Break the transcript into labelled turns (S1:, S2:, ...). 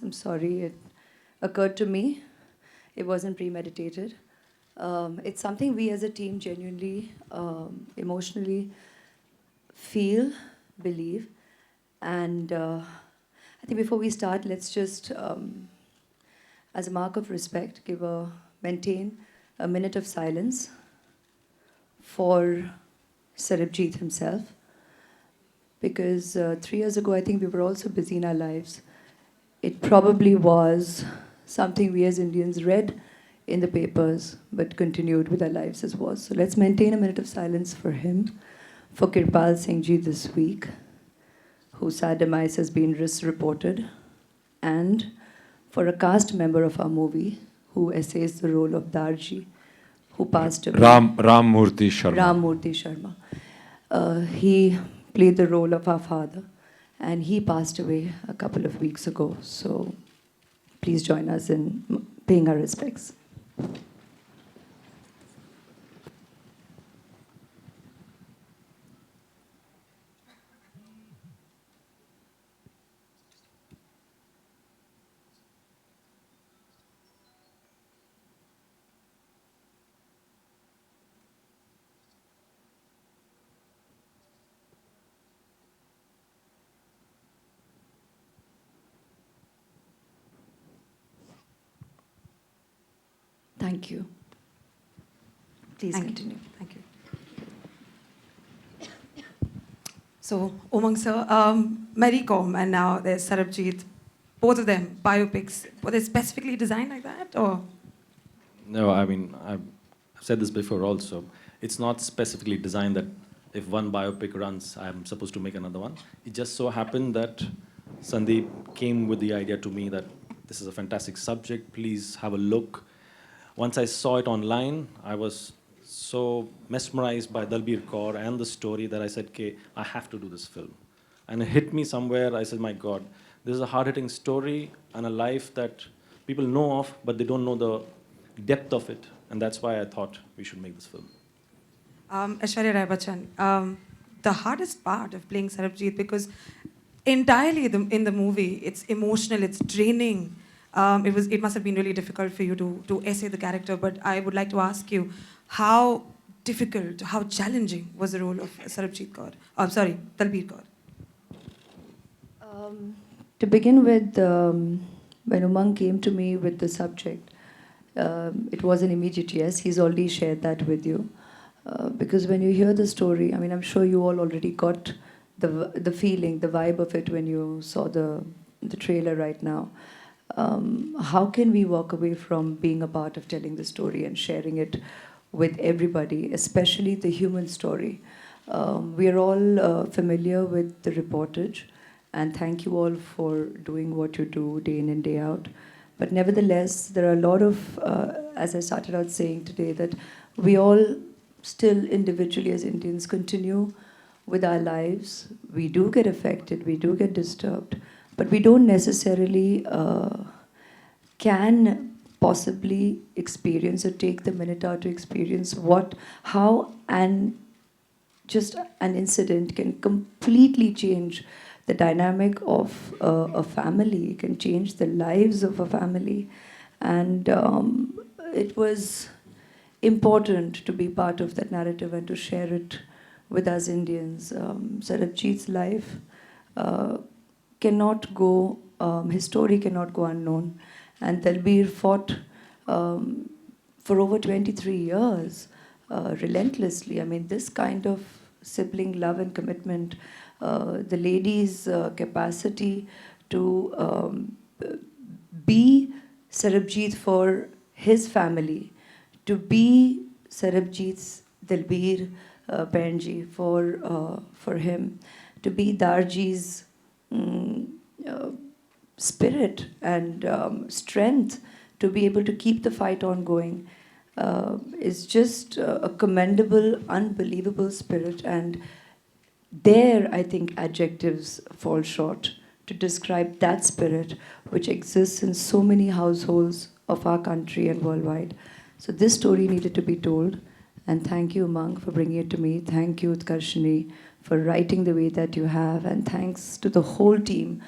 S1: I'm sorry, it occurred to me. It wasn't premeditated. It's something we as a team genuinely, emotionally feel, believe. And I think before we start, let's just, as a mark of respect, maintain a minute of silence for Sarabjit himself. Because 3 years ago, I think we were also busy in our lives. It probably was something we as Indians read in the papers, but continued with our lives as was. So let's maintain a minute of silence for him, for Kirpal Singh Ji this week, whose sad demise has been reported, and for a cast member of our movie who essays the role of Darji, who passed away.
S2: Ram Murthy Sharma.
S1: Ram Murthy Sharma. He played the role of our father, and he passed away a couple of weeks ago. So please join us in paying our respects. Thank you. Please continue.
S3: Thank you. So, Umang sir, Mary Com and now there's Sarabjit, both of them biopics. Were they specifically designed like that, or?
S4: No, I mean, I've said this before also. It's not specifically designed that if one biopic runs, I'm supposed to make another one. It just so happened that Sandeep came with the idea to me that this is a fantastic subject, please have a look. Once I saw it online, I was so mesmerized by Dalbir Kaur and the story that I said, okay, I have to do this film. And it hit me somewhere, I said, my God, this is a hard-hitting story and a life that people know of, but they don't know the depth of it. And that's why I thought we should make this film.
S3: Aishwarya Rai Bachchan, the hardest part of playing Sarabjit, because entirely in the movie, it's emotional, it's draining. It must have been really difficult for you to essay the character, but I would like to ask you, how difficult, how challenging was the role of Sarabjit Kaur? Dalbir Kaur.
S1: To begin with, when Umang came to me with the subject, it was an immediate yes. He's already shared that with you. Because when you hear the story, I mean, I'm sure you all already got the feeling, the vibe of it when you saw the trailer right now. How can we walk away from being a part of telling the story and sharing it with everybody, especially the human story? We are all familiar with the reportage, and thank you all for doing what you do day in and day out. But nevertheless, there are a lot of, as I started out saying today, that we all still individually as Indians continue with our lives. We do get affected, we do get disturbed, but we don't necessarily can possibly experience or take the minute out to experience how just an incident can completely change the dynamic of a family, can change the lives of a family. And it was important to be part of that narrative and to share it with us Indians. Sarabjit's life cannot go, his story cannot go unknown. And Dalbir fought for over 23 years, relentlessly. I mean, this kind of sibling love and commitment, the lady's capacity to be Sarabjit for his family, to be Sarabjit's Dalbir Penji for him, to be Darji's spirit and strength to be able to keep the fight ongoing is just a commendable, unbelievable spirit. And there, I think, adjectives fall short to describe that spirit which exists in so many households of our country and worldwide. So this story needed to be told. And thank you, Umang, for bringing it to me. Thank you, Utkarshini, for writing the way that you have. And thanks to the whole team